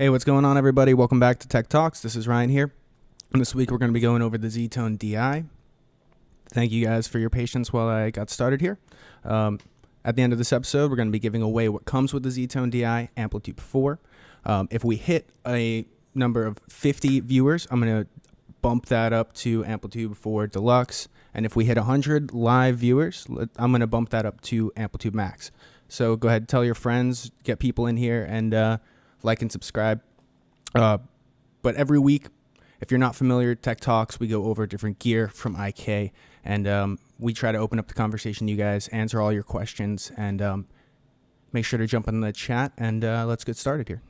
Hey, what's going on, everybody? Welcome back to Tech Talks. This is Ryan here. And this week we're going to be going over the Z-Tone D.I. Thank you guys for your patience while I got started here. At the end of this episode, we're going to be giving away what comes with the Z-Tone D.I, Amplitude 4. If we hit a number of 50 viewers, I'm going to bump that up to Amplitude 4 Deluxe. And if we hit 100 live viewers, I'm going to bump that up to Amplitude Max. So go ahead, tell your friends, get people in here, and like and subscribe. But every week, if you're not familiar, Tech Talks, we go over different gear from IK, and we try to open up the conversation, you guys, answer all your questions, and make sure to jump in the chat, and let's get started here.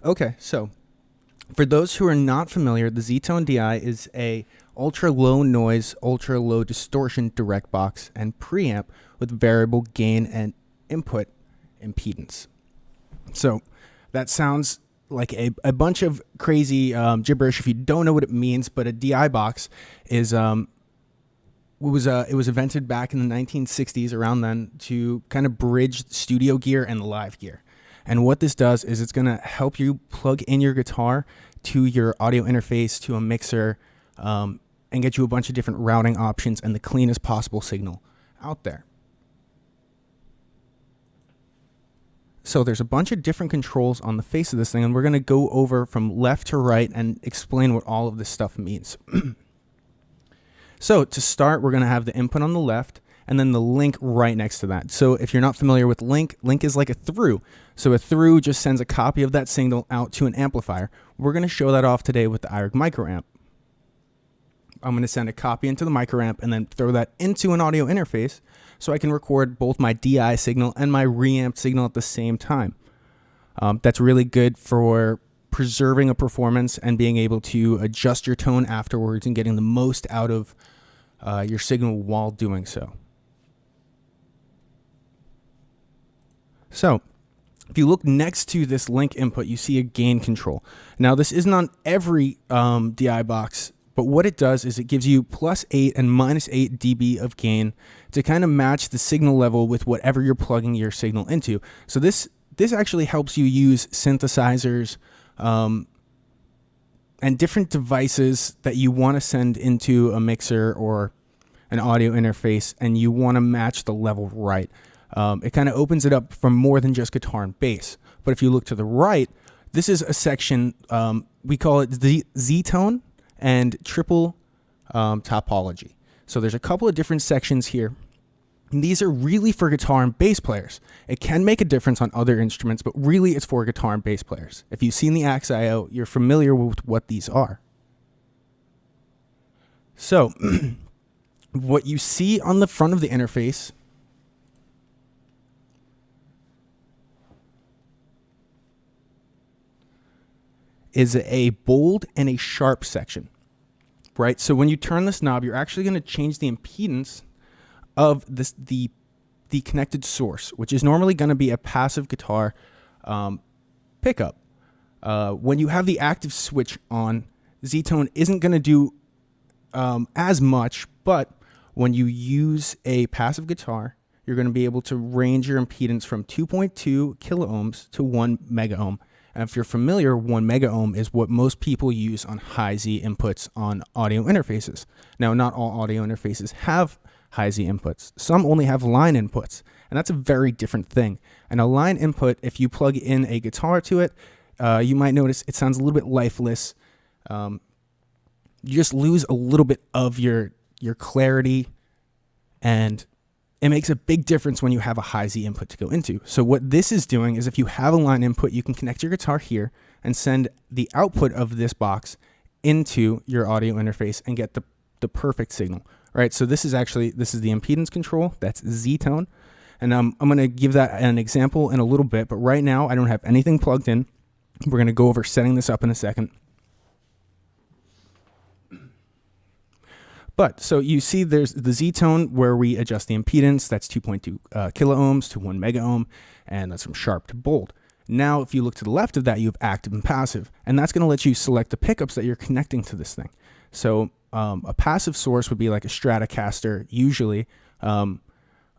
Okay, so for those who are not familiar, the Z-Tone D.I is a ultra low noise, ultra low distortion direct box and preamp with variable gain and input impedance. So that sounds like a bunch of crazy gibberish if you don't know what it means, but a DI box is it was invented back in the 1960s, around then, to kind of bridge studio gear and live gear. And what this does is it's going to help you plug in your guitar to your audio interface, to a mixer, and get you a bunch of different routing options and the cleanest possible signal out there. So there's a bunch of different controls on the face of this thing, and we're going to go over from left to right and explain what all of this stuff means. So to start, we're going to have the input on the left, and then the link right next to that. So if you're not familiar with link is like a through. So a through just sends a copy of that signal out to an amplifier. We're going to show that off today with the IK microamp. I'm going to send a copy into the microamp and then throw that into an audio interface so I can record both my DI signal and my reamped signal at the same time. That's really good for preserving a performance and being able to adjust your tone afterwards and getting the most out of your signal while doing so. So if you look next to this link input, you see a gain control. Now, this isn't on every DI box, but what it does is it gives you +8 and -8 dB of gain to kind of match the signal level with whatever you're plugging your signal into. So this actually helps you use synthesizers and different devices that you want to send into a mixer or an audio interface, and you want to match the level right. It kind of opens it up for more than just guitar and bass. But if you look to the right, this is a section, we call it the Z-Tone and triple Topology. So there's a couple of different sections here. And these are really for guitar and bass players. It can make a difference on other instruments, but really it's for guitar and bass players. If you've seen the Axe.io, you're familiar with what these are. So what you see on the front of the interface is a bold and a sharp section, right? So when you turn this knob, you're actually going to change the impedance of the connected source, which is normally going to be a passive guitar pickup. When you have the active switch on, Z-Tone isn't going to do as much, but when you use a passive guitar, you're going to be able to range your impedance from 2.2 kiloohms to 1 megaohm. And if you're familiar, 1 megaohm is what most people use on high Z inputs on audio interfaces. Now, not all audio interfaces have high Z inputs. Some only have line inputs, and that's a very different thing. And a line input, if you plug in a guitar to it, you might notice it sounds a little bit lifeless. You just lose a little bit of your clarity, and it makes a big difference when you have a high Z input to go into. So what this is doing is if you have a line input, you can connect your guitar here and send the output of this box into your audio interface and get the perfect signal, right? So this is the impedance control. That's Z-Tone. And I'm going to give that an example in a little bit, but right now I don't have anything plugged in. We're going to go over setting this up in a second. But so you see there's the Z-Tone where we adjust the impedance. That's 2.2 kiloohms to 1 megaohm, and that's from sharp to bold. Now, if you look to the left of that, you have active and passive, and that's going to let you select the pickups that you're connecting to this thing. So a passive source would be like a Stratocaster usually, and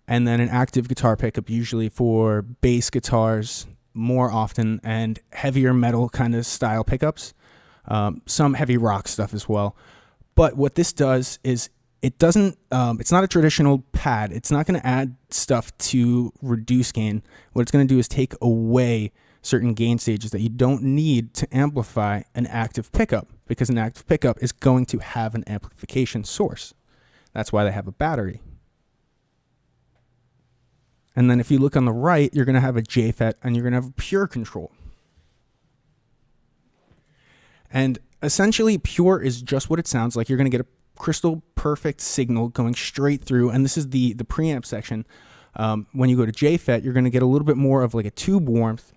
then an active guitar pickup usually for bass guitars more often, and heavier metal kind of style pickups, some heavy rock stuff as well. But what this does is it doesn't, it's not a traditional pad. It's not going to add stuff to reduce gain. What it's going to do is take away certain gain stages that you don't need to amplify an active pickup, because an active pickup is going to have an amplification source. That's why they have a battery. And then if you look on the right, you're going to have a JFET, and you're going to have pure control. And essentially, pure is just what it sounds like. You're going to get a crystal perfect signal going straight through, and this is the preamp section. When you go to JFET, you're going to get a little bit more of like a tube warmth,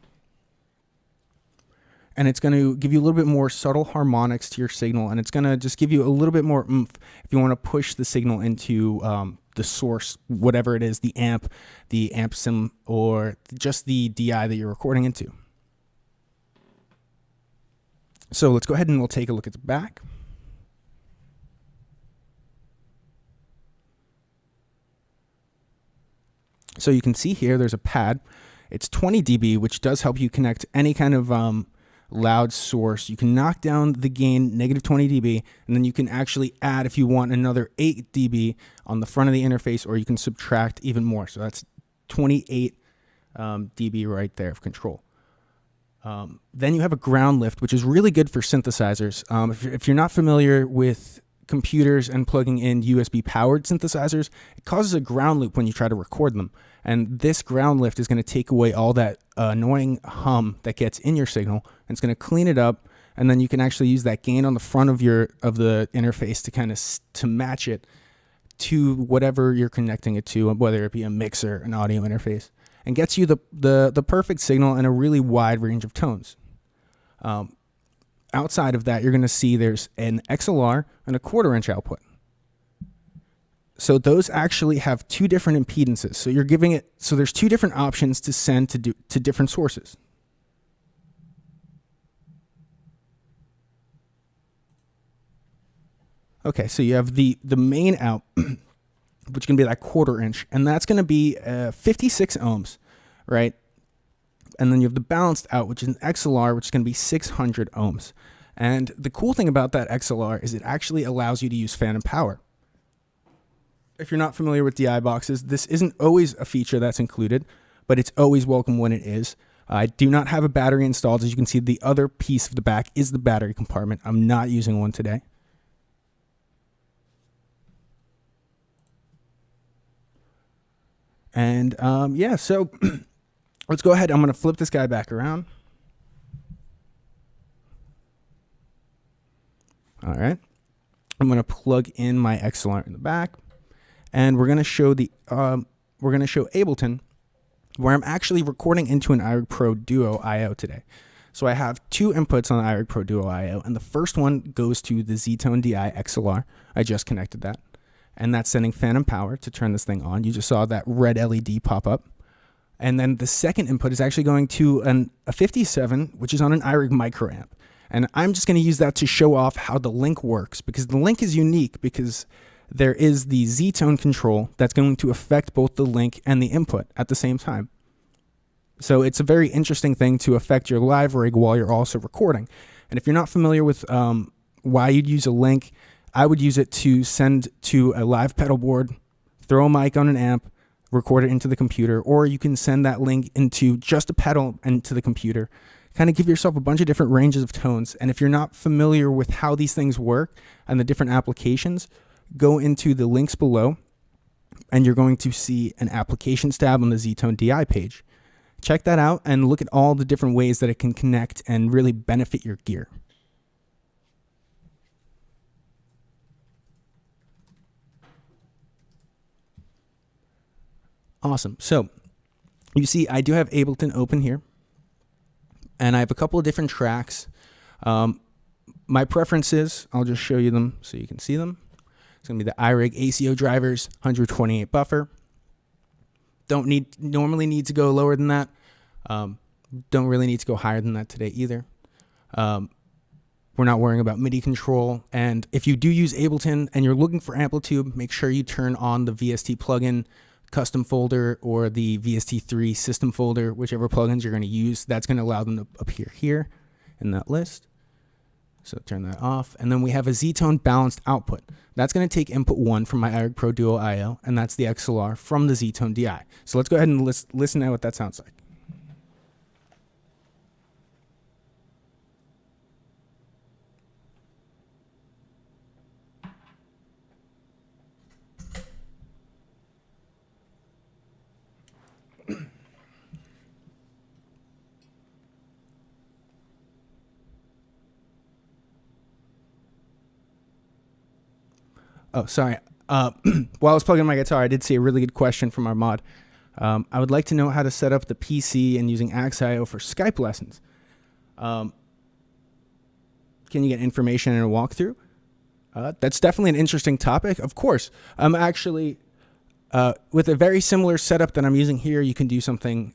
and it's going to give you a little bit more subtle harmonics to your signal, and it's going to just give you a little bit more oomph if you want to push the signal into the source, whatever it is, the amp sim, or just the DI that you're recording into. So let's go ahead and we'll take a look at the back. So you can see here there's a pad. It's 20 dB, which does help you connect any kind of loud source. You can knock down the gain negative 20 dB, and then you can actually add, if you want, another 8 dB on the front of the interface, or you can subtract even more. So that's 28 dB right there of control. Then you have a ground lift, which is really good for synthesizers. If you're not familiar with computers and plugging in USB powered synthesizers, it causes a ground loop when you try to record them. And this ground lift is going to take away all that annoying hum that gets in your signal, and it's going to clean it up. And then you can actually use that gain on the front of the interface to kind of to match it to whatever you're connecting it to, whether it be a mixer, an audio interface, and gets you the perfect signal and a really wide range of tones. Outside of that, you're going to see there's an XLR and a 1/4 inch output. So those actually have two different impedances. So you're giving it, so there's two different options to send to different sources. Okay, so you have the main out, which can be that 1/4 inch, and that's going to be 56 ohms, right? And then you have the balanced out, which is an XLR, which is going to be 600 ohms. And the cool thing about that XLR is it actually allows you to use phantom power. If you're not familiar with DI boxes, this isn't always a feature that's included, but it's always welcome when it is. I do not have a battery installed. As you can see, the other piece of the back is the battery compartment. I'm not using one today. And yeah, so let's go ahead. I'm going to flip this guy back around. All right. I'm going to plug in my XLR in the back, and we're going to show Ableton, where I'm actually recording into an iRig Pro Duo I/O today. So I have two inputs on the iRig Pro Duo I/O, and the first one goes to the Z-Tone D.I XLR. I just connected that, and that's sending phantom power to turn this thing on. You just saw that red LED pop up. And then the second input is actually going to a 57, which is on an iRig micro amp. And I'm just going to use that to show off how the link works, because the link is unique because there is the Z-Tone control that's going to affect both the link and the input at the same time. So it's a very interesting thing to affect your live rig while you're also recording. And if you're not familiar with why you'd use a link, I would use it to send to a live pedal board, throw a mic on an amp, record it into the computer, or you can send that link into just a pedal and to the computer. Kind of give yourself a bunch of different ranges of tones. And if you're not familiar with how these things work and the different applications, go into the links below, and you're going to see an applications tab on the Z-Tone D.I page. Check that out and look at all the different ways that it can connect and really benefit your gear. Awesome. So you see I do have Ableton open here, and I have a couple of different tracks. My preferences, I'll just show you them so you can see them. It's going to be the iRig ACO drivers, 128 buffer. Don't normally need to go lower than that, Don't really need to go higher than that today either. We're not worrying about MIDI control. And if you do use Ableton and you're looking for Amplitude, make sure you turn on the VST plugin custom folder or the VST3 system folder, whichever plugins you're going to use. That's going to allow them to appear here in that list. So turn that off. And then we have a Z-Tone balanced output. That's going to take input 1 from my iRig Pro Duo IO, and that's the XLR from the Z-Tone D.I. So let's go ahead and listen to what that sounds like. Oh, sorry. While I was plugging my guitar, I did see a really good question from our mod. I would like to know how to set up the PC and using AXIO for Skype lessons. Can you get information in a walkthrough? That's definitely an interesting topic. Of course. I'm actually, with a very similar setup that I'm using here, you can do something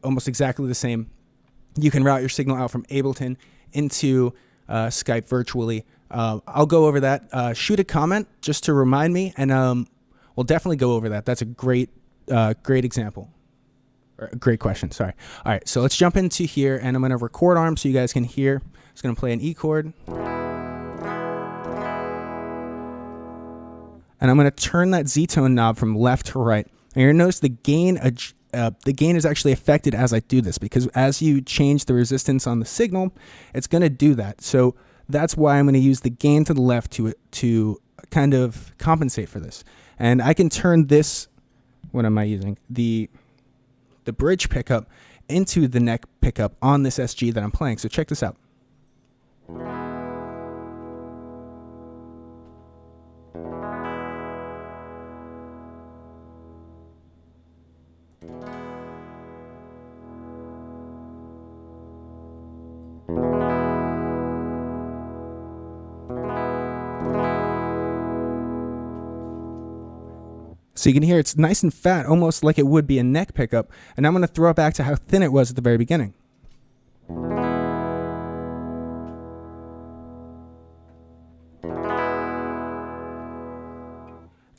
almost exactly the same. You can route your signal out from Ableton into Skype virtually. I'll go over that. Shoot a comment just to remind me, and we'll definitely go over that. That's a great example. Or a great question, sorry. All right, so let's jump into here, and I'm going to record arm so you guys can hear. I'm just going to play an E chord. And I'm going to turn that Z-tone knob from left to right. And you're going to notice the gain is actually affected as I do this, because as you change the resistance on the signal, it's going to do that. So that's why I'm going to use the gain to the left to kind of compensate for this. And I can turn this, what am I using? The bridge pickup into the neck pickup on this SG that I'm playing. So check this out. So you can hear it's nice and fat, almost like it would be a neck pickup. And I'm going to throw it back to how thin it was at the very beginning.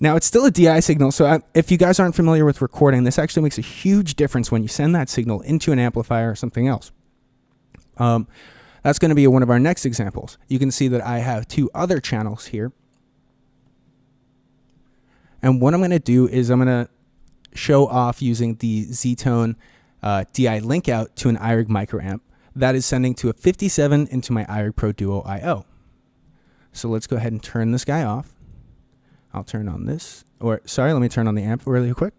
Now, it's still a DI signal, so if you guys aren't familiar with recording, this actually makes a huge difference when you send that signal into an amplifier or something else. That's going to be one of our next examples. You can see that I have two other channels here. And what I'm going to do is I'm going to show off using the Z-Tone D.I link out to an iRig microamp that is sending to a 57 into my iRig Pro Duo IO. So let's go ahead and turn this guy off. I'll turn on this, or sorry, let me turn on the amp really quick.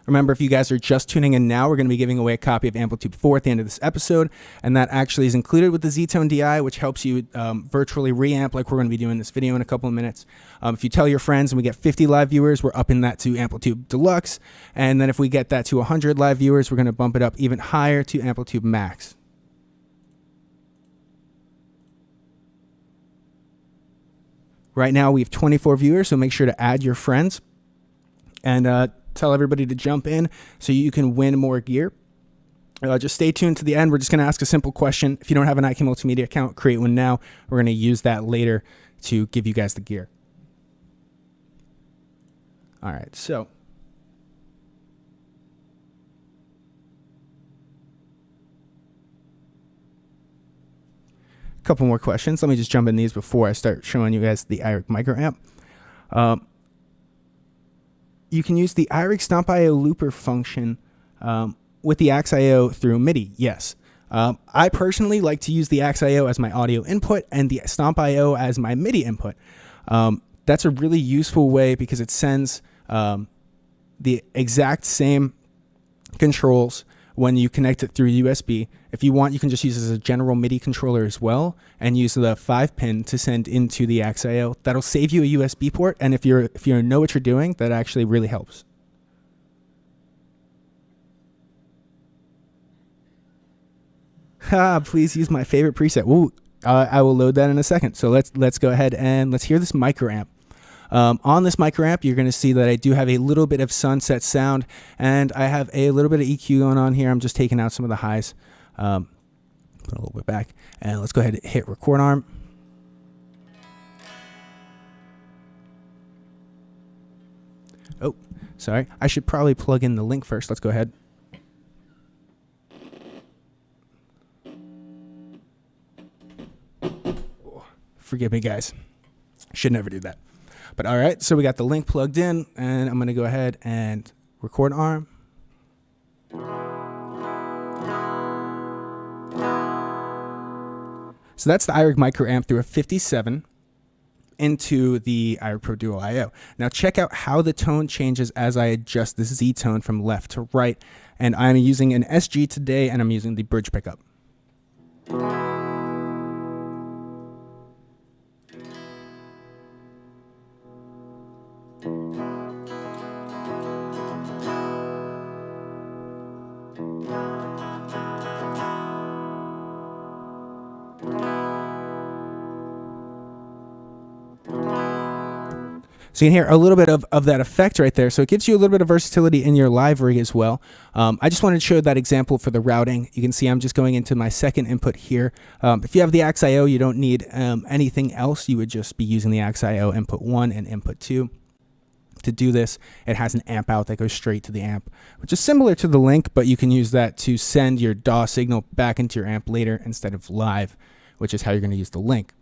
Remember, if you guys are just tuning in now, we're going to be giving away a copy of Amplitude 4 at the end of this episode, and that actually is included with the Z-Tone D.I, which helps you virtually reamp like we're going to be doing this video in a couple of minutes. If you tell your friends and we get 50 live viewers, we're upping that to Amplitude Deluxe, and then if we get that to 100 live viewers, we're going to bump it up even higher to Amplitude Max. Right now, we have 24 viewers, so make sure to add your friends, and tell everybody to jump in so you can win more gear. Just stay tuned to the end. We're just going to ask a simple question. If you don't have an IK Multimedia account, create one now. We're going to use that later to give you guys the gear. All right, so a couple more questions. Let me just jump in these before I start showing you guys the iRig microamp. You can use the iRig Stomp.io looper function with the AXIO through MIDI, yes. I personally like to use the AXIO as my audio input and the Stomp.io as my MIDI input. That's a really useful way because it sends the exact same controls when you connect it through USB. If you want, you can just use it as a general MIDI controller as well and use the 5-pin to send into the AXIO. That'll save you a USB port, and if you know what you're doing, that actually really helps. Please use my favorite preset. Ooh, I will load that in a second. So let's go ahead and let's hear this micro amp. On this micro amp, you're going to see that I do have a little bit of sunset sound, and I have a little bit of EQ going on here. I'm just taking out some of the highs. Put a little bit back, and let's go ahead and hit record arm. Oh, sorry. I should probably plug in the link first. Let's go ahead. Forgive me, guys. Should never do that. But all right, so we got the link plugged in, and I'm going to go ahead and record arm. So that's the iRig micro amp through a 57 into the iRig Pro Duo I/O. Now check out how the tone changes as I adjust the Z-tone from left to right. And I'm using an SG today, and I'm using the bridge pickup. So you can hear a little bit of that effect right there. So it gives you a little bit of versatility in your live rig as well. I just wanted to show that example for the routing. You can see I'm just going into my second input here. If you have the AXIO, you don't need anything else. You would just be using the AXIO input 1 and input 2. To do this, it has an amp out that goes straight to the amp, which is similar to the link, but you can use that to send your DAW signal back into your amp later instead of live, which is how you're going to use the link.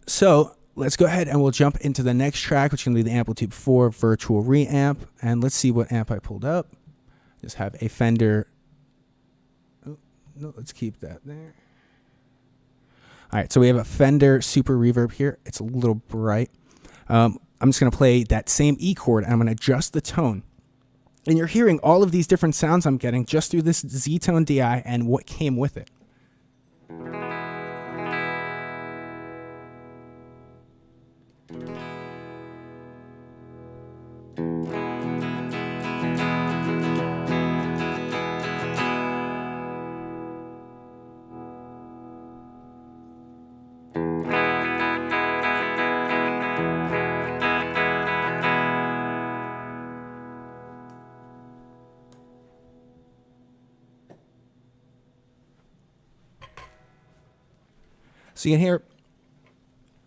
So let's go ahead and we'll jump into the next track, which is going to be the Amplitude 4 virtual reamp. And let's see what amp I pulled up. Just have a Fender. Oh, no, let's keep that there. All right, so we have a Fender Super Reverb here. It's a little bright. I'm just going to play that same E chord, and I'm going to adjust the tone. And you're hearing all of these different sounds I'm getting just through this Z-Tone D.I and what came with it. So you can hear,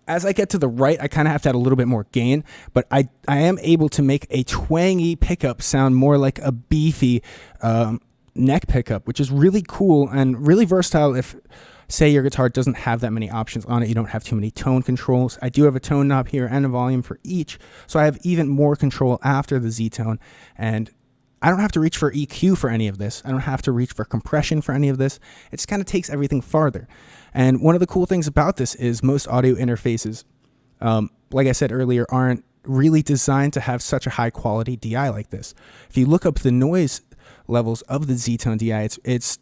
as I get to the right, I kind of have to add a little bit more gain, but I am able to make a twangy pickup sound more like a beefy neck pickup, which is really cool and really versatile if, say, your guitar doesn't have that many options on it. You don't have too many tone controls. I do have a tone knob here and a volume for each, so I have even more control after the Z-tone, and I don't have to reach for EQ for any of this. I don't have to reach for compression for any of this. It just kind of takes everything farther. And one of the cool things about this is most audio interfaces, like I said earlier, aren't really designed to have such a high quality DI like this. If you look up the noise levels of the Z-Tone DI, it's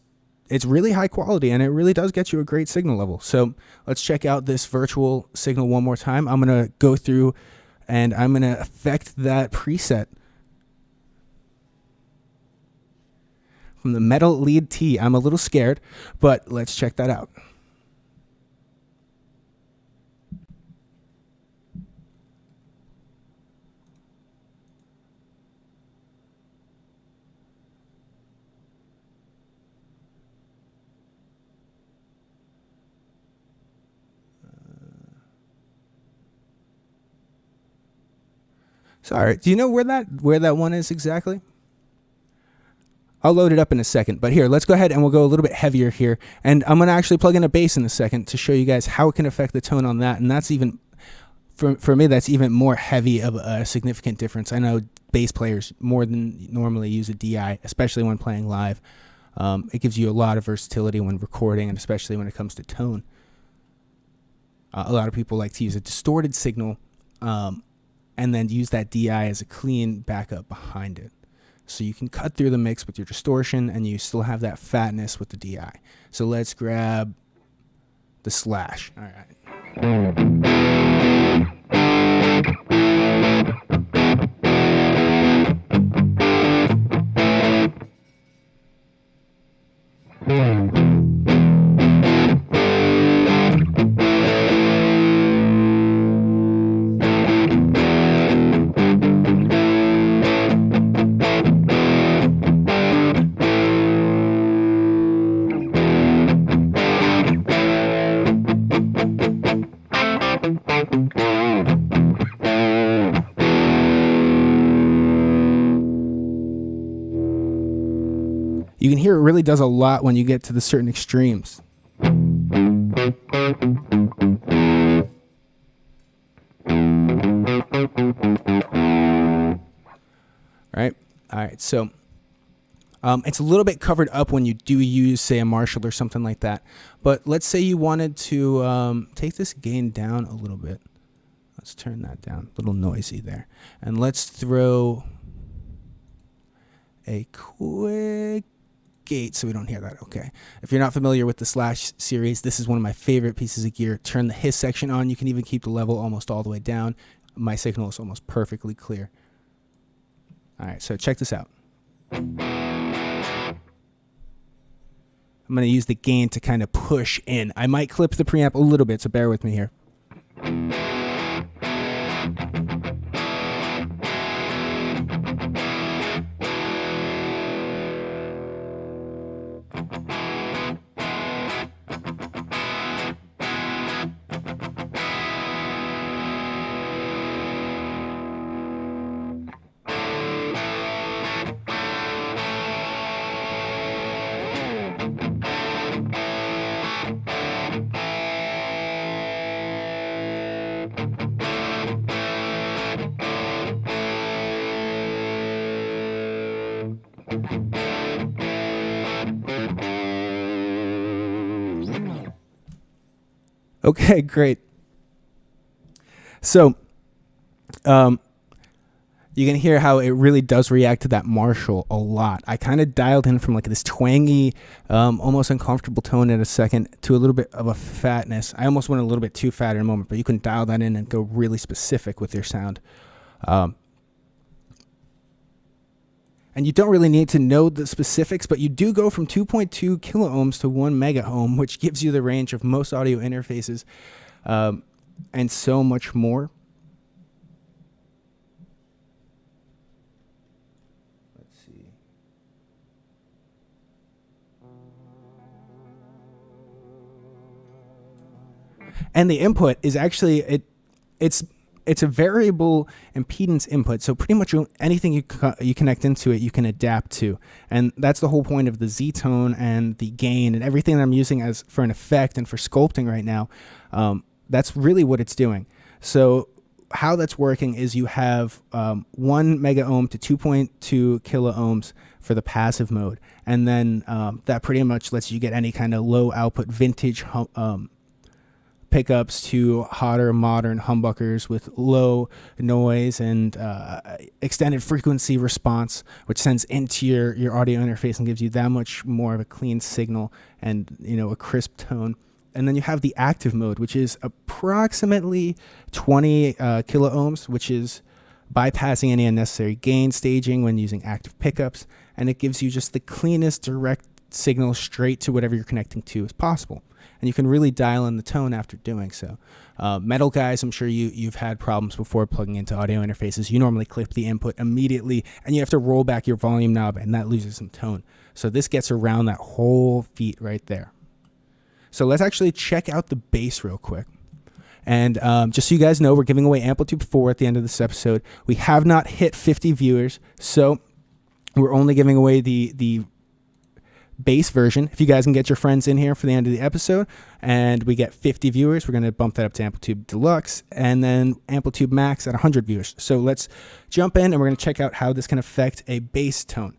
really high quality, and it really does get you a great signal level. So let's check out this virtual signal one more time. I'm going to go through and I'm going to affect that preset from the Metal Lead T. I'm a little scared, but let's check that out. Sorry, do you know where that one is exactly? I'll load it up in a second, but here, let's go ahead and we'll go a little bit heavier here. And I'm going to actually plug in a bass in a second to show you guys how it can affect the tone on that. And that's even, for me, that's even more heavy of a significant difference. I know bass players more than normally use a DI, especially when playing live. It gives you a lot of versatility when recording, and especially when it comes to tone. A lot of people like to use a distorted signal and then use that DI as a clean backup behind it. So you can cut through the mix with your distortion and you still have that fatness with the DI. So let's grab the slash. All right. You can hear it really does a lot when you get to the certain extremes. Right? All right, so it's a little bit covered up when you do use, say, a Marshall or something like that. But let's say you wanted to take this gain down a little bit. Let's turn that down, a little noisy there. And let's throw a quick gate so we don't hear that. Okay. If you're not familiar with the Slash series, this is one of my favorite pieces of gear. Turn the hiss section on. You can even keep the level almost all the way down. My signal is almost perfectly clear. All right, so check this out. I'm going to use the gain to kind of push in. I might clip the preamp a little bit, so bear with me here. Okay, great. So, you can hear how it really does react to that Marshall a lot. I kind of dialed in from like this twangy, almost uncomfortable tone in a second to a little bit of a fatness. I almost went a little bit too fat in a moment, but you can dial that in and go really specific with your sound. And you don't really need to know the specifics, but you do go from 2.2 kilo ohms to 1 mega ohm, which gives you the range of most audio interfaces, and so much more. Let's see. And the input is actually, it's a variable impedance input, so pretty much anything you connect into it, you can adapt to. And that's the whole point of the Z-Tone and the gain and everything that I'm using as for an effect and for sculpting right now. That's really what it's doing. So how that's working is you have 1 mega ohm to 2.2 kilo ohms for the passive mode. And then that pretty much lets you get any kind of low output vintage pickups to hotter modern humbuckers with low noise and extended frequency response, which sends into your audio interface and gives you that much more of a clean signal and, you know, a crisp tone. And then you have the active mode, which is approximately 20 kilo ohms, which is bypassing any unnecessary gain staging when using active pickups, and it gives you just the cleanest direct signal straight to whatever you're connecting to as possible. And you can really dial in the tone after doing so. Metal guys, I'm sure you've had problems before plugging into audio interfaces. You normally clip the input immediately, and you have to roll back your volume knob, and that loses some tone. So this gets around that whole feat right there. So let's actually check out the bass real quick. And just so you guys know, we're giving away Amplitude 4 at the end of this episode. We have not hit 50 viewers, so we're only giving away the bass version. If you guys can get your friends in here for the end of the episode and we get 50 viewers, we're going to bump that up to Amplitude Deluxe and then Amplitude Max at 100 viewers. So let's jump in and we're going to check out how this can affect a bass tone.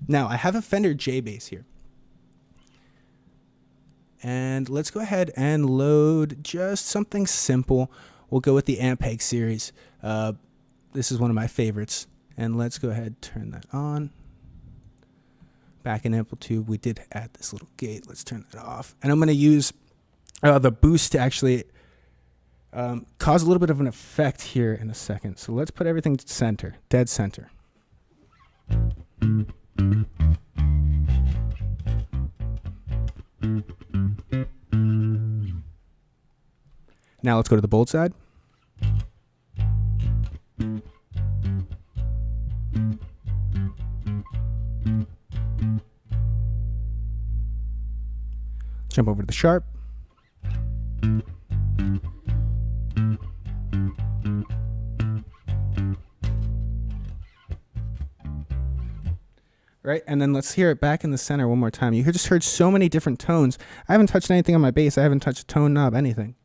Now, I have a Fender J bass here. And let's go ahead and load just something simple. We'll go with the Ampeg series. This is one of my favorites. And let's go ahead and turn that on. Back in Amplitude, we did add this little gate. Let's turn that off. And I'm going to use the boost to actually cause a little bit of an effect here in a second. So let's put everything to center, dead center. Now let's go to the bolt side. Jump over to the sharp. Right, and then let's hear it back in the center one more time. You just heard so many different tones. I haven't touched anything on my bass. I haven't touched a tone knob, anything.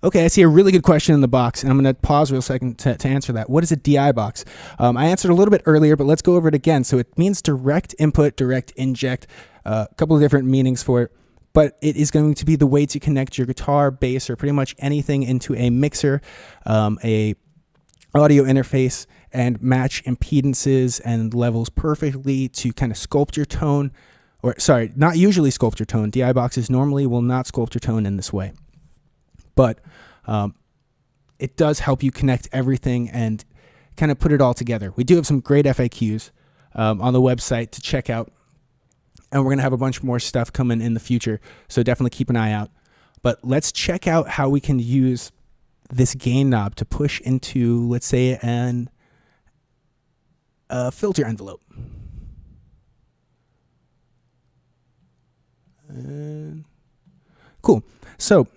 Okay, I see a really good question in the box, and I'm going to pause real second to answer that. What is a DI box? I answered a little bit earlier, but let's go over it again. So it means direct input, direct inject, a couple of different meanings for it. But it is going to be the way to connect your guitar, bass, or pretty much anything into a mixer, a audio interface, and match impedances and levels perfectly to kind of sculpt your tone. Or sorry, not usually sculpt your tone. DI boxes normally will not sculpt your tone in this way. But it does help you connect everything and kind of put it all together. We do have some great FAQs on the website to check out. And we're going to have a bunch more stuff coming in the future. So definitely keep an eye out. But let's check out how we can use this gain knob to push into, let's say, a filter envelope. Cool. So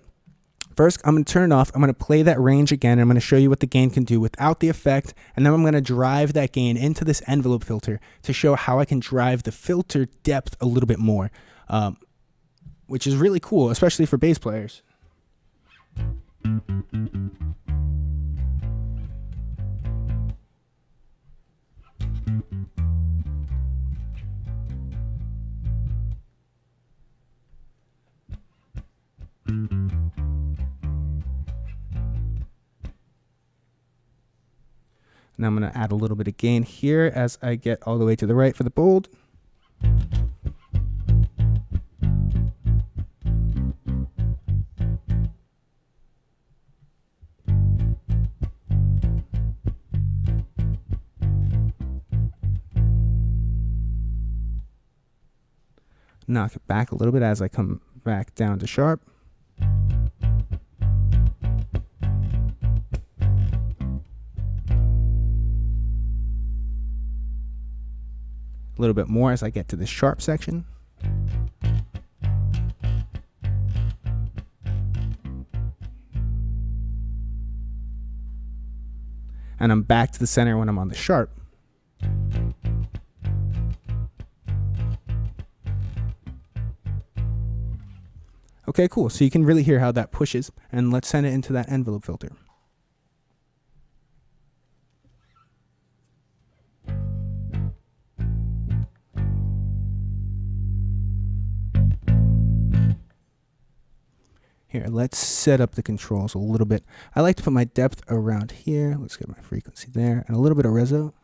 first, I'm going to turn it off. I'm going to play that range again. I'm going to show you what the gain can do without the effect. And then I'm going to drive that gain into this envelope filter to show how I can drive the filter depth a little bit more, which is really cool, especially for bass players. Now I'm going to add a little bit of gain here as I get all the way to the right for the bold. Knock it back a little bit as I come back down to sharp. A little bit more as I get to the sharp section. And I'm back to the center when I'm on the sharp. Okay, cool. So you can really hear how that pushes. And let's send it into that envelope filter. Here, let's set up the controls a little bit. I like to put my depth around here. Let's get my frequency there. And a little bit of reso.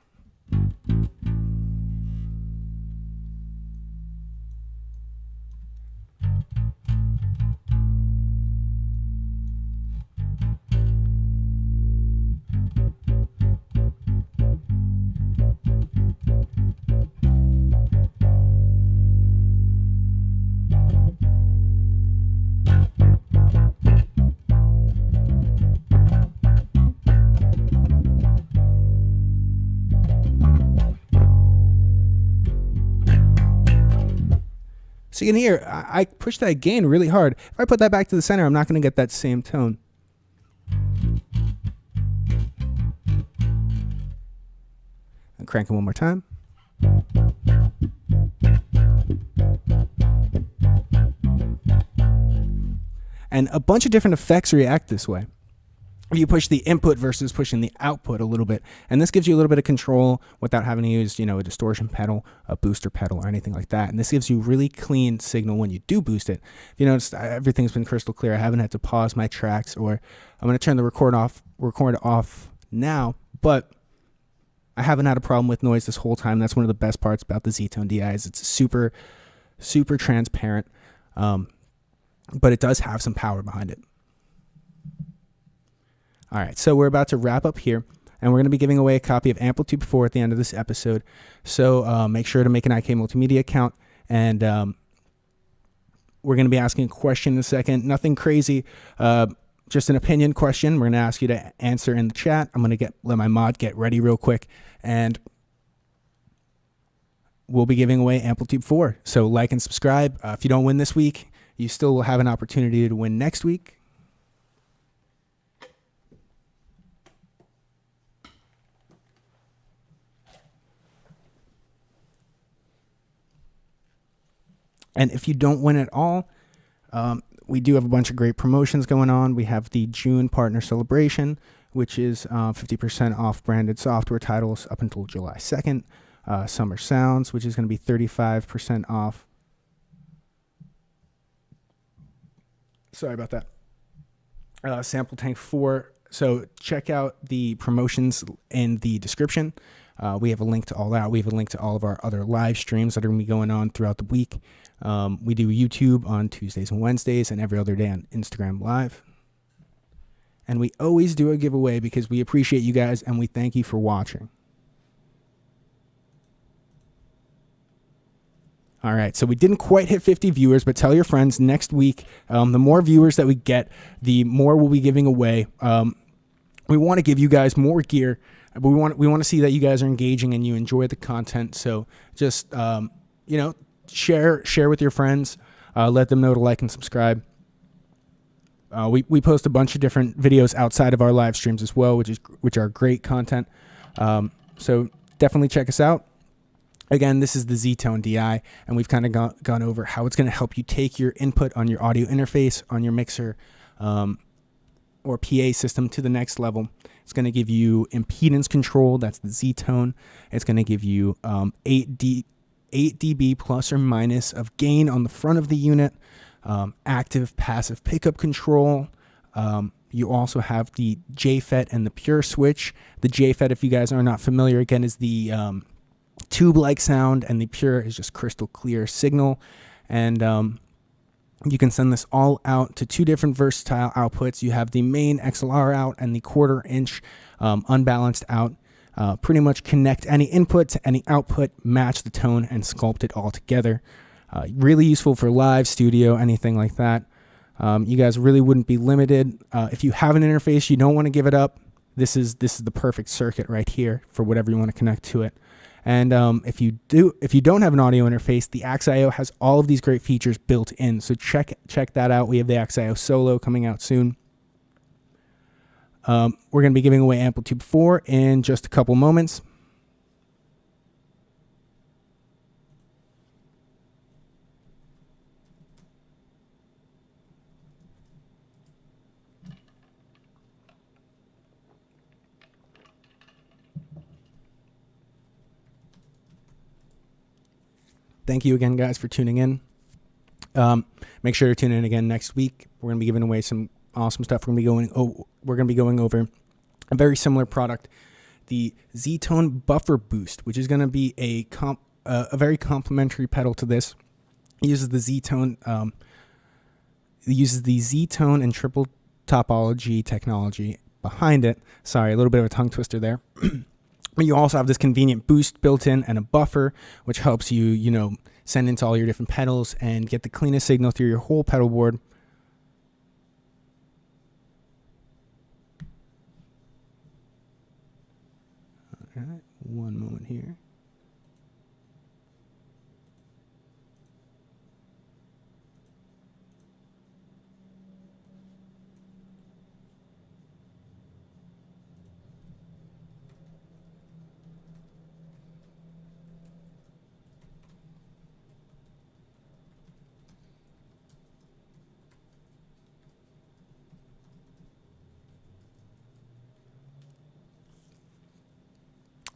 So you can hear, I push that gain really hard. If I put that back to the center, I'm not going to get that same tone. And crank it one more time. And a bunch of different effects react this way. You push the input versus pushing the output a little bit. And this gives you a little bit of control without having to use, a distortion pedal, a booster pedal, or anything like that. And this gives you really clean signal when you do boost it. If you notice, everything's been crystal clear. I haven't had to pause my tracks, or I'm going to turn the record off now, but I haven't had a problem with noise this whole time. That's one of the best parts about the Z-Tone D.I is it's super, super transparent, but it does have some power behind it. All right, so we're about to wrap up here, and we're going to be giving away a copy of Amplitude 4 at the end of this episode. So make sure to make an IK Multimedia account and We're going to be asking a question in a second. Nothing crazy, just an opinion question. We're going to ask you to answer in the chat. I'm going to let my mod get ready real quick, and we'll be giving away Amplitude 4. So like and subscribe. If you don't win this week, you still will have an opportunity to win next week. And if you don't win at all, we do have a bunch of great promotions going on. We have the June Partner Celebration, which is 50% off branded software titles up until July 2nd. Summer Sounds, which is going to be 35% off. Sorry about that. Sample Tank 4. So check out the promotions in the description. We have a link to all that. We have a link to all of our other live streams that are going to be going on throughout the week. We do YouTube on Tuesdays and Wednesdays and every other day on Instagram Live. And we always do a giveaway because we appreciate you guys and we thank you for watching. All right, so we didn't quite hit 50 viewers, but tell your friends next week. The more viewers that we get, the more we'll be giving away. We want to give you guys more gear, but we want to see that you guys are engaging and you enjoy the content. So just share with your friends. Let them know to like and subscribe. We post a bunch of different videos outside of our live streams as well, which are great content. So definitely check us out. Again, this is the Z-Tone D.I, and we've kind of gone over how it's going to help you take your input on your audio interface, on your mixer or PA system to the next level. It's going to give you impedance control. That's the Z-Tone. It's going to give you 8 dB plus or minus of gain on the front of the unit, active passive pickup control. You also have the JFET and the Pure switch. The JFET, if you guys are not familiar, again, is the tube-like sound, and the Pure is just crystal clear signal. And you can send this all out to 2 different versatile outputs. You have the main XLR out and the 1/4 inch unbalanced out. Pretty much connect any input to any output, match the tone, and sculpt it all together. Really useful for live, studio, anything like that. You guys really wouldn't be limited. If you have an interface, you don't want to give it up. This is the perfect circuit right here for whatever you want to connect to it. And if you don't have an audio interface, the AXIO has all of these great features built in. So check that out. We have the AXIO Solo coming out soon. We're going to be giving away Amplitude 4 in just a couple moments. Thank you again, guys, for tuning in. Make sure to tune in again next week. We're going to be giving away some awesome stuff. We're going to be going over a very similar product, the Z-Tone Buffer Boost, which is going to be a very complementary pedal to this. It uses the Z-Tone. And triple topology technology behind it. Sorry, a little bit of a tongue twister there. But you also have this convenient boost built in and a buffer, which helps you, send into all your different pedals and get the cleanest signal through your whole pedal board. All right, one moment here.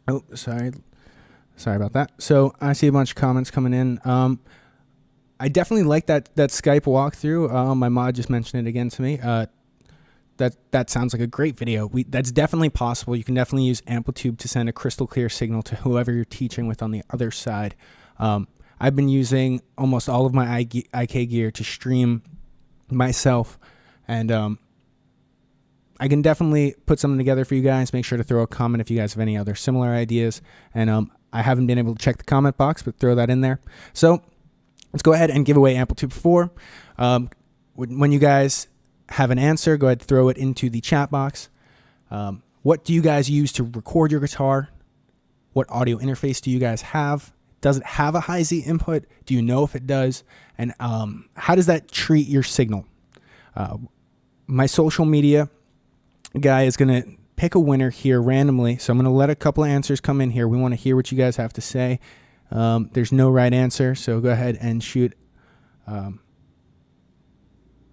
Oh, sorry about that. So I see a bunch of comments coming in. I definitely like that Skype walkthrough. My mod just mentioned it again to me. That sounds like a great video. That's definitely possible. You can definitely use Amplitude to send a crystal clear signal to whoever you're teaching with on the other side. I've been using almost all of my IK gear to stream myself, and I can definitely put something together for you guys. Make sure to throw a comment if you guys have any other similar ideas. And I haven't been able to check the comment box, but throw that in there. So let's go ahead and give away Amplitude 4. When you guys have an answer, go ahead and throw it into the chat box. What do you guys use to record your guitar? What audio interface do you guys have? Does it have a high Z input? Do you know if it does? And how does that treat your signal? My social media guy is going to pick a winner here randomly. So I'm going to let a couple of answers come in here. We want to hear what you guys have to say. There's no right answer, so go ahead and shoot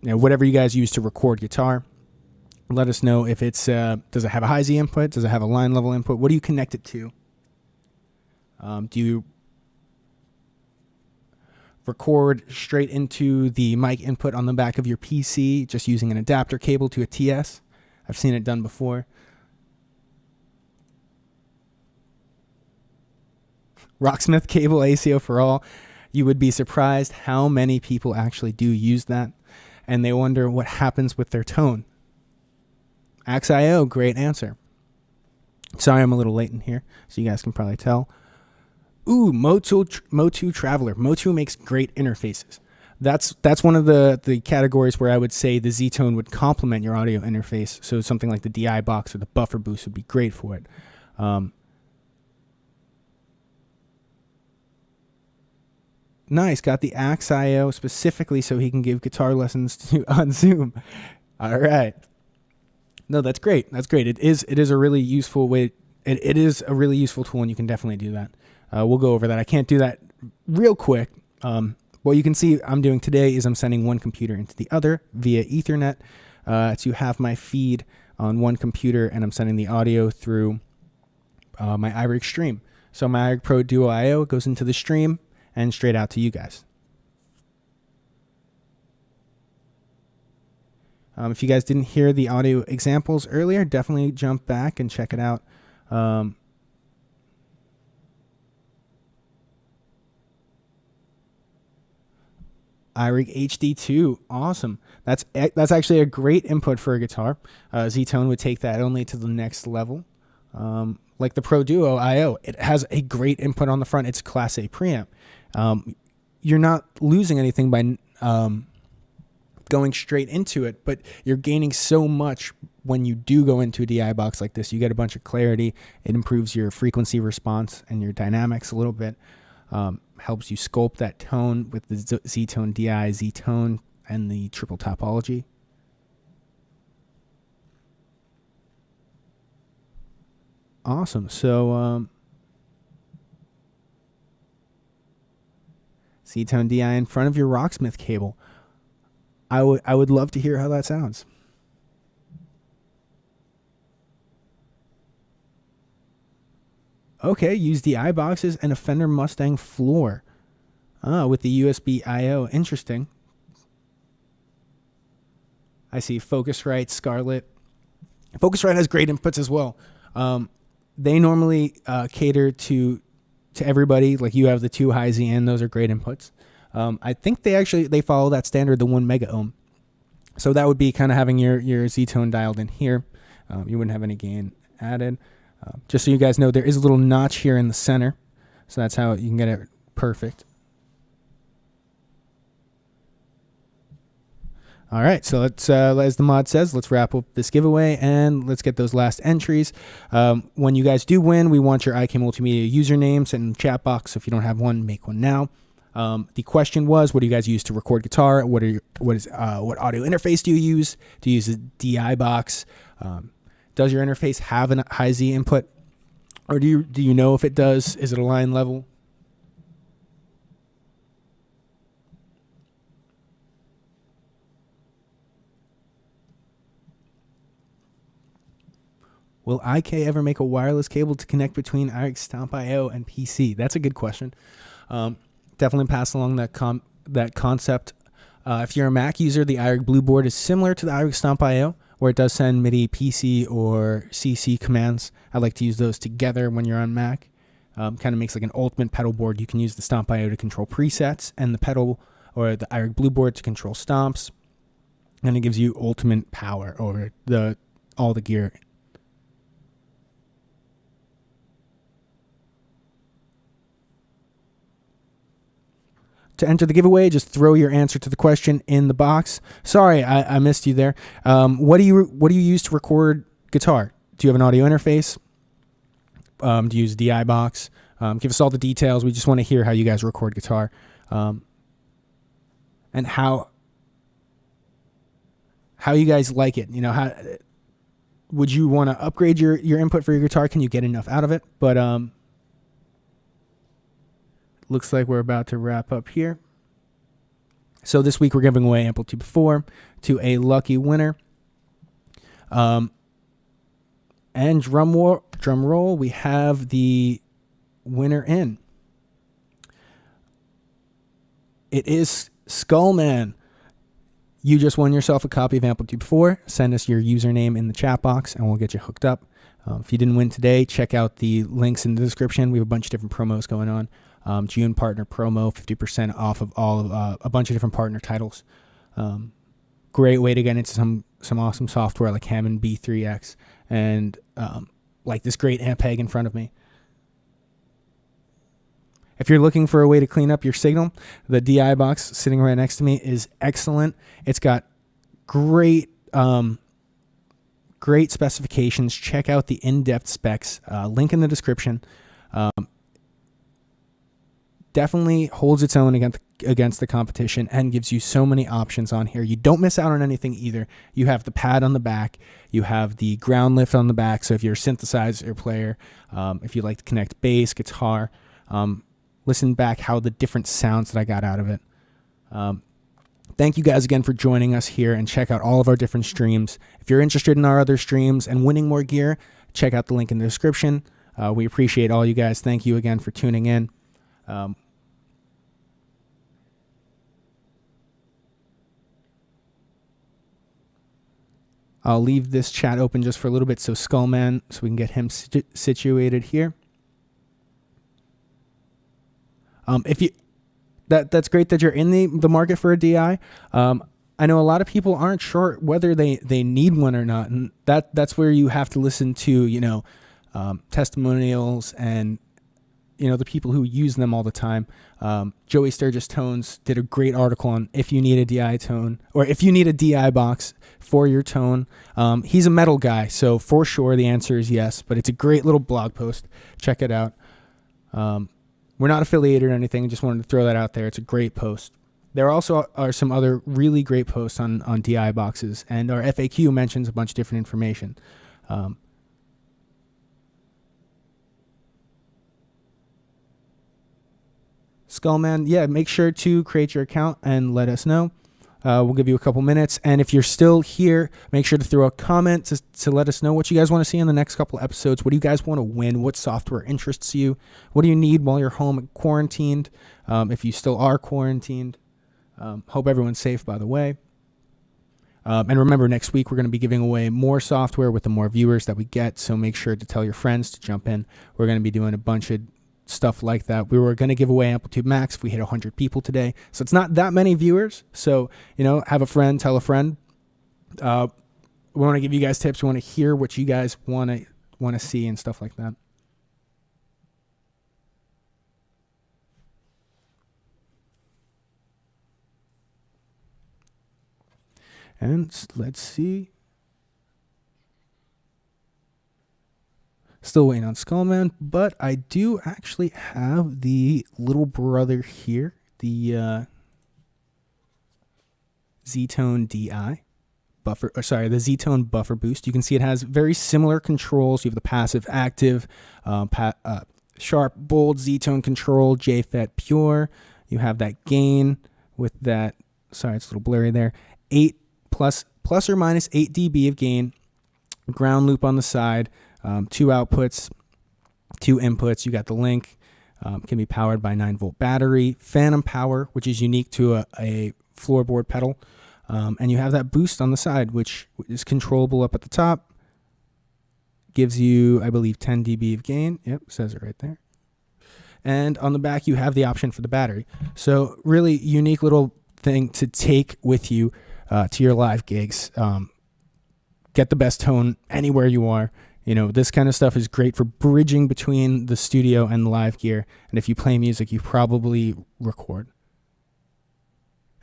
whatever you guys use to record guitar. Let us know if it's does it have a high Z input? Does it have a line level input? What do you connect it to? Do you record straight into the mic input on the back of your PC just using an adapter cable to a TS? I've seen it done before. Rocksmith cable ACO for all. You would be surprised how many people actually do use that, and they wonder what happens with their tone. AXIO, great answer. Sorry I'm a little late in here, so you guys can probably tell. Ooh, Motu Traveler. Motu makes great interfaces. That's one of the categories where I would say the Z-Tone would complement your audio interface. So something like the DI box or the buffer boost would be great for it. Nice, got the AXIO specifically so he can give guitar lessons on Zoom. All right. No, that's great. That's great. It is a really useful way. It is a really useful tool, and you can definitely do that. We'll go over that. I can't do that real quick. What you can see I'm doing today is I'm sending one computer into the other via Ethernet to have my feed on one computer, and I'm sending the audio through my iRig stream. So my iRig Pro Duo IO goes into the stream and straight out to you guys. If you guys didn't hear the audio examples earlier, definitely jump back and check it out. iRig HD2, awesome. That's actually a great input for a guitar. Z-Tone would take that only to the next level. Like the Pro Duo IO, it has a great input on the front. It's Class A preamp. You're not losing anything by going straight into it, but you're gaining so much when you do go into a DI box like this. You get a bunch of clarity. It improves your frequency response and your dynamics a little bit. Helps you sculpt that tone with the Z-Tone D.I, Z-Tone, and the triple topology. Awesome. So Z-Tone D.I in front of your Rocksmith cable. I would love to hear how that sounds. Okay, use DI boxes and a Fender Mustang floor. With the USB I/O. Interesting. I see Focusrite, Scarlett. Focusrite has great inputs as well. They normally cater to everybody. Like you have the 2 high Z and those are great inputs. I think they follow that standard, the 1 mega ohm. So that would be kind of having your Z-Tone dialed in here. You wouldn't have any gain added. Just so you guys know, there is a little notch here in the center. So that's how you can get it perfect. All right, so let's, as the mod says, let's wrap up this giveaway and let's get those last entries. When you guys do win, we want your IK Multimedia usernames and chat box. So if you don't have one, make one now. The question was, what do you guys use to record guitar? What audio interface do you use? Do you use a DI box? Does your interface have a high Z input? Or do you know if it does? Is it a line level? Will IK ever make a wireless cable to connect between iRig Stomp IO and PC? That's a good question. Definitely pass along that concept. If you're a Mac user, the iRig Blue board is similar to the iRig Stomp IO, where it does send MIDI PC or CC commands. I like to use those together when you're on Mac. Kind of makes like an ultimate pedal board. You can use the Stomp IO to control presets and the pedal or the iRig Blue board to control stomps. And it gives you ultimate power over all the gear. to enter the giveaway, just throw your answer to the question in the box. Sorry, I missed you there. What do you use to record guitar? Do you have an audio interface? Do you use a DI box? Give us all the details. We just want to hear how you guys record guitar, and how you guys like it. You know, how would you want to upgrade your input for your guitar? Can you get enough out of it? But looks like we're about to wrap up here. So this week we're giving away Amplitude 4 to a lucky winner. And drum roll, we have the winner in. It is Skullman. You just won yourself a copy of Amplitude 4. Send us your username in the chat box and we'll get you hooked up. If you didn't win today, check out the links in the description. We have a bunch of different promos going on. June partner promo, 50% off of all of a bunch of different partner titles. Great way to get into some awesome software like Hammond B3X and like this great Ampeg in front of me. If you're looking for a way to clean up your signal, the DI box sitting right next to me is excellent. It's got great specifications. Check out the in-depth specs. Link in the description. Definitely holds its own against the competition and gives you so many options on here. You don't miss out on anything either. You have the pad on the back. You have the ground lift on the back. So if you're a synthesizer player, if you like to connect bass, guitar, listen back how the different sounds that I got out of it. Thank you guys again for joining us here, and check out all of our different streams. If you're interested in our other streams and winning more gear, check out the link in the description. We appreciate all you guys. Thank you again for tuning in. I'll leave this chat open just for a little bit so Skullman, so we can get him situated here. If you that's great that you're in the market for a DI. I know a lot of people aren't sure whether they need one or not, and that's where you have to listen to testimonials and the people who use them all the time. Joey Sturgis Tones did a great article on if you need a DI tone or if you need a DI box for your tone. He's a metal guy, so for sure the answer is yes, but it's a great little blog post. Check it out. We're not affiliated or anything. Just wanted to throw that out there. It's a great post. There also are some other really great posts on DI boxes, and our FAQ mentions a bunch of different information. Skullman, yeah, make sure to create your account and let us know. We'll give you a couple minutes. And if you're still here, make sure to throw a comment to let us know what you guys want to see in the next couple episodes. What do you guys want to win? What software interests you? What do you need while you're home quarantined? If you still are quarantined. Hope everyone's safe, by the way. And remember, next week we're going to be giving away more software with the more viewers that we get. So make sure to tell your friends to jump in. We're going to be doing a bunch of stuff like that. We were going to give away Amplitude Max if we hit 100 people today. So it's not that many viewers. So, have a friend, tell a friend. We want to give you guys tips. We want to hear what you guys want to see and stuff like that. And let's see. Still waiting on Skullman, but I do actually have the little brother here, the Z-Tone D.I the Z-Tone buffer boost. You can see it has very similar controls. You have the passive, active, sharp, bold Z-Tone control, JFET pure. You have that gain with that. Sorry, it's a little blurry there. 8 plus or minus 8 dB of gain. Ground loop on the side. 2 outputs, 2 inputs. You got the link. Can be powered by 9-volt battery. Phantom power, which is unique to a floorboard pedal. And you have that boost on the side, which is controllable up at the top. Gives you, I believe, 10 dB of gain. Yep, says it right there. And on the back, you have the option for the battery. So really unique little thing to take with you to your live gigs. Get the best tone anywhere you are. This kind of stuff is great for bridging between the studio and the live gear. And if you play music, you probably record.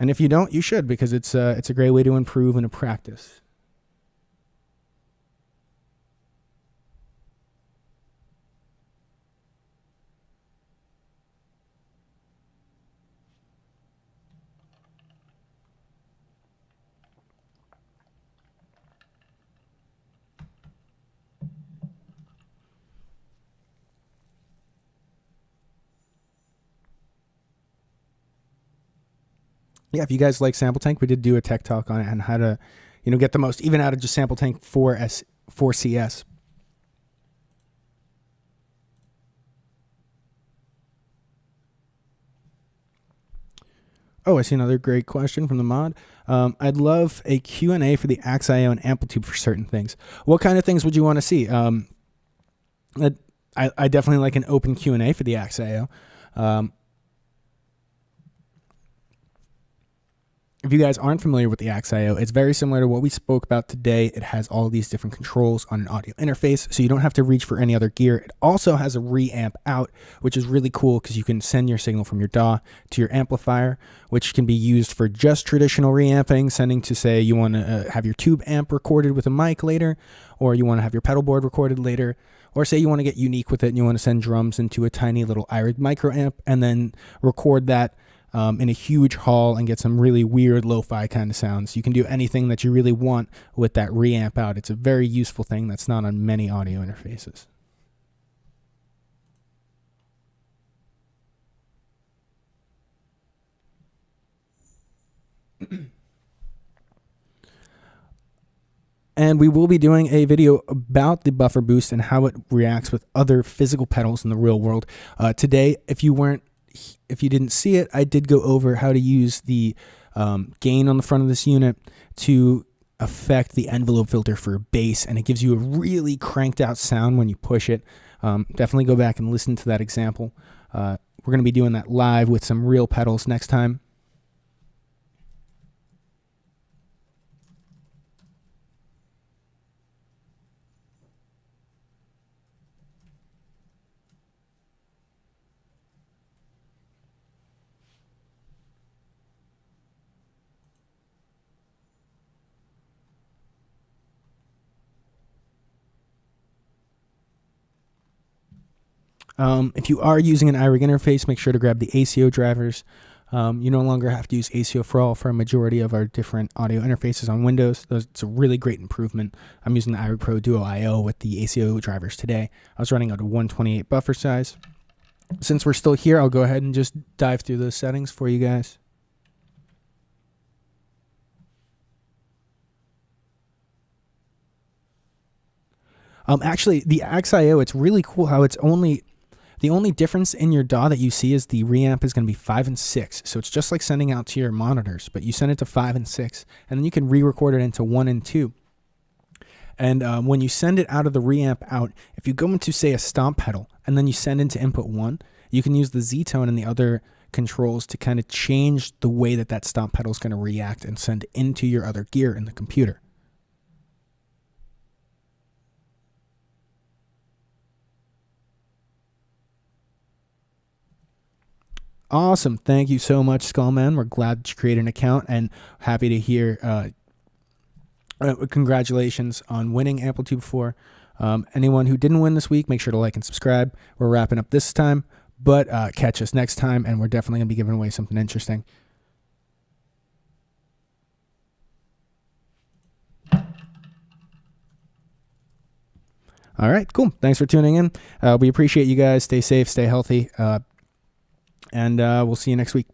And if you don't, you should, because it's a great way to improve and to practice. Yeah, if you guys like Sample Tank, we did do a tech talk on it and how to, get the most even out of just Sample Tank 4CS. Oh, I see another great question from the mod. I'd love a Q&A for the AXIO and Amplitude for certain things. What kind of things would you want to see? I definitely like an open Q&A for the AXIO. If you guys aren't familiar with the AXIO, it's very similar to what we spoke about today. It has all these different controls on an audio interface, so you don't have to reach for any other gear. It also has a reamp out, which is really cool because you can send your signal from your DAW to your amplifier, which can be used for just traditional reamping, sending to, say, you want to have your tube amp recorded with a mic later, or you want to have your pedal board recorded later, or say you want to get unique with it and you want to send drums into a tiny little iRig micro amp and then record that in a huge hall and get some really weird lo-fi kind of sounds. You can do anything that you really want with that reamp out. It's a very useful thing that's not on many audio interfaces. And we will be doing a video about the buffer boost and how it reacts with other physical pedals in the real world. Today, if you didn't see it, I did go over how to use the gain on the front of this unit to affect the envelope filter for bass, and it gives you a really cranked out sound when you push it. Definitely go back and listen to that example. We're going to be doing that live with some real pedals next time. If you are using an iRig interface, make sure to grab the ACO drivers. You no longer have to use ACO for all for a majority of our different audio interfaces on Windows. It's a really great improvement. I'm using the iRig Pro Duo IO with the ACO drivers today. I was running out a 128 buffer size. Since we're still here, I'll go ahead and just dive through those settings for you guys. Actually, the AXIO, it's really cool how it's the only difference in your DAW that you see is the reamp is going to be 5 and 6. So it's just like sending out to your monitors, but you send it to 5 and 6, and then you can re-record it into 1 and 2. And when you send it out of the reamp out, if you go into, say, a stomp pedal, and then you send into input 1, you can use the Z-Tone and the other controls to kind of change the way that that stomp pedal is going to react and send into your other gear in the computer. Awesome. Thank you so much, Skullman. We're glad that you created an account and happy to hear congratulations on winning Amplitude 4. Anyone who didn't win this week, make sure to like and subscribe. We're wrapping up this time, but catch us next time, and we're definitely going to be giving away something interesting. All right, cool. Thanks for tuning in. We appreciate you guys. Stay safe, stay healthy. And we'll see you next week.